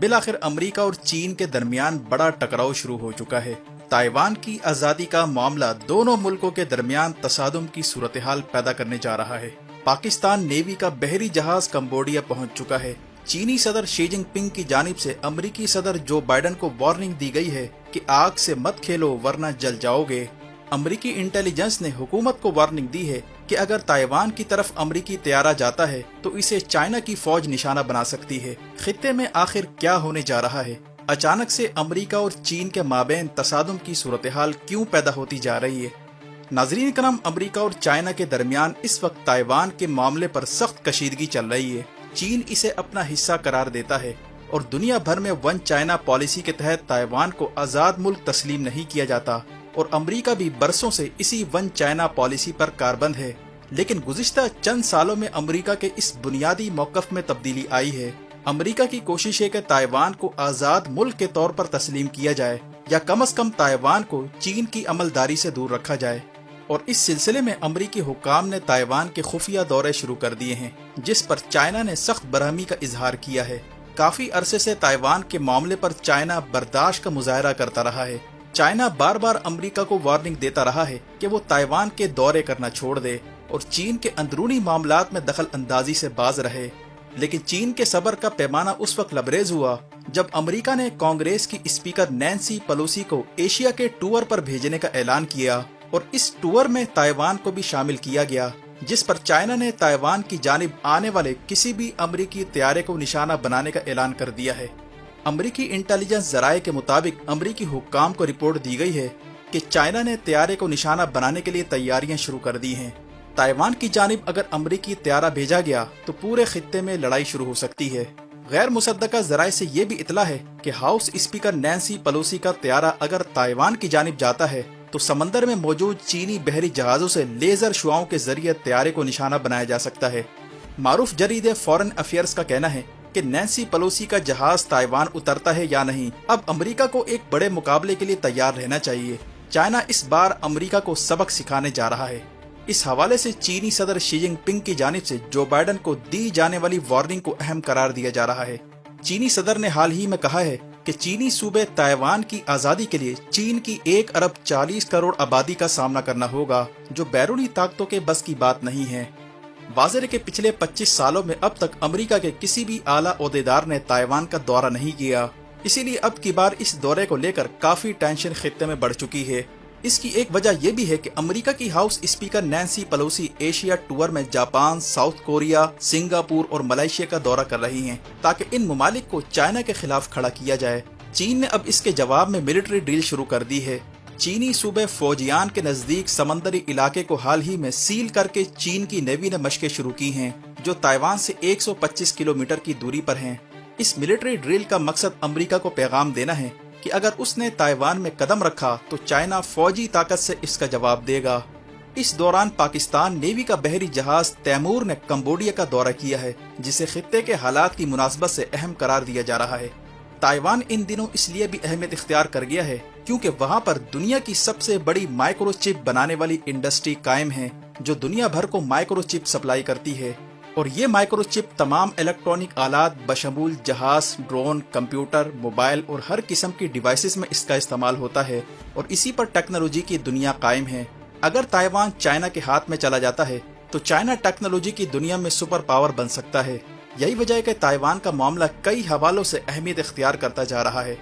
बिलाखिर America और चीन के दरमियान बड़ा टकराव शुरू हो चुका है। ताइवान की आजादी का मामला दोनों मुल्कों के दरमियान तसादुम की सूरत हाल पैदा करने जा रहा है। पाकिस्तान नेवी का बहरी जहाज कंबोडिया पहुंच चुका है। चीनी सदर शी जिनपिंग की जानिब से अमेरिकी सदर जो बाइडन को वार्निंग दी गई है कि आग से मत खेलो वरना जल जाओगे। अमेरिकी इंटेलिजेंस ने हुकूमत को वार्निंग दी है कि अगर ताइवान की तरफ अमेरिकी तैयारा जाता है तो इसे चाइना की फौज निशाना बना सकती है। खित्ते में आखिर क्या होने जा रहा है? अचानक से अमेरिका और चीन के माबैन तसादुम की सूरत हाल क्यों पैदा होती जा रही है? नाज़रीन करम, अमेरिका और चाइना के दरमियान इस वक्त ताइवान के मामले पर सख्त कशीदगी चल रही है। चीन इसे अपना हिस्सा करार देता है और दुनिया भर में वन चाइना पॉलिसी के तहत ताइवान को आज़ाद मुल्क तस्लीम नहीं किया जाता और अमेरिका भी बरसों से इसी वन चाइना पॉलिसी पर कारबंद है। लेकिन गुज़िश्ता चंद सालों में अमेरिका के इस बुनियादी मौक़िफ़ में तब्दीली आई है। अमेरिका की कोशिश है कि ताइवान को आज़ाद मुल्क के तौर पर तस्लीम किया जाए या कम से कम ताइवान को चीन की अमलदारी से दूर रखा जाए। और इस सिलसिले में अमेरिकी हुक्काम ने ताइवान के खुफिया दौरे शुरू कर दिए हैं, जिस पर चाइना ने सख्त बरहमी का इजहार किया है। काफी अरसे से ताइवान के मामले पर चाइना बर्दाश्त का मुजाहरा करता रहा है। चाइना बार बार अमेरिका को वार्निंग देता रहा है कि वो ताइवान के दौरे करना छोड़ दे और चीन के अंदरूनी मामलात में दखल अंदाजी से बाज रहे। लेकिन चीन के सब्र का पैमाना उस वक्त लबरेज हुआ जब अमेरिका ने कांग्रेस की स्पीकर नैन्सी पेलोसी को एशिया के टूर पर भेजने का ऐलान किया और इस टूर में ताइवान को भी शामिल किया गया, जिस पर चाइना ने ताइवान की जानिब आने वाले किसी भी अमेरिकी तैयारे को निशाना बनाने का ऐलान कर दिया है। अमेरिकी इंटेलिजेंस जराये के मुताबिक अमेरिकी हुक्काम को रिपोर्ट दी गई है कि चाइना ने तैयारे को निशाना बनाने के लिए तैयारियां शुरू कर दी हैं। ताइवान की जानिब अगर अमेरिकी तैयारा भेजा गया तो पूरे खित्ते में लड़ाई शुरू हो सकती है। गैर मुसद्दका जराये से ये भी इतला है कि हाउस स्पीकर नैन्सी पेलोसी का तैयारा अगर ताइवान की जानिब जाता है तो समंदर में मौजूद चीनी बहरी जहाजों से लेजर शुआओं के जरिए तैयारे को निशाना बनाया जा सकता है। मारूफ जरीदे फॉरेन अफेयर्स का कहना है कि नैन्सी पेलोसी का जहाज ताइवान उतरता है या नहीं, अब अमेरिका को एक बड़े मुकाबले के लिए तैयार रहना चाहिए। चाइना इस बार अमेरिका को सबक सिखाने जा रहा है। इस हवाले से चीनी सदर शी जिनपिंग की जानिब से जो बाइडन को दी जाने वाली वार्निंग को अहम करार दिया जा रहा है। चीनी सदर ने हाल ही में कहा है कि चीनी सूबे ताइवान की आज़ादी के लिए चीन की 1 अरब 40 करोड़ आबादी का सामना करना होगा, जो बैरूनी ताकतों के बस की बात नहीं है। वाज़ेह है कि पिछले 25 सालों में अब तक अमेरिका के किसी भी आला ओहदेदार ने ताइवान का दौरा नहीं किया, इसीलिए अब की बार इस दौरे को लेकर काफी टेंशन खित्ते में बढ़ चुकी है। इसकी एक वजह यह भी है कि अमेरिका की house speaker Nancy Pelosi Asia tour में जापान, साउथ कोरिया, सिंगापुर और मलेशिया का दौरा कर रही हैं, ताकि इन ममालिक को चाइना के खिलाफ खड़ा किया जाए। चीन ने अब इसके जवाब में मिलिट्री ड्रिल शुरू कर दी है। चीनी सूबे फौजियान के नजदीक समंदरी इलाके को हाल ही में सील करके चीन की नेवी ने मशकें शुरू की हैं, जो ताइवान से 125 किलोमीटर की दूरी पर हैं। इस मिलिट्री ड्रिल का मकसद अमेरिका को पैगाम देना है कि अगर उसने ताइवान में कदम रखा तो चाइना फौजी ताकत से इसका जवाब देगा। इस दौरान पाकिस्तान नेवी का बहरी जहाज तैमूर ने कंबोडिया का दौरा किया है, जिसे खित्ते के हालात की मुनासबत से अहम करार दिया जा रहा है। ताइवान इन दिनों इसलिए भी अहमियत इख्तियार कर गया है क्योंकि वहाँ पर दुनिया की सबसे बड़ी माइक्रोचिप बनाने वाली इंडस्ट्री कायम है, जो दुनिया भर को माइक्रोचिप सप्लाई करती है। और ये माइक्रोचिप तमाम इलेक्ट्रॉनिक आलात बशमूल जहाज, ड्रोन, कंप्यूटर, मोबाइल और हर किस्म की डिवाइसेस में इसका इस्तेमाल होता है और इसी पर टेक्नोलॉजी की दुनिया कायम है। अगर ताइवान चाइना के हाथ में चला जाता है तो चाइना टेक्नोलॉजी की दुनिया में सुपर पावर बन सकता है। यही वजह है कि ताइवान का मामला कई हवालों से अहमियत इख्तियार करता जा रहा है।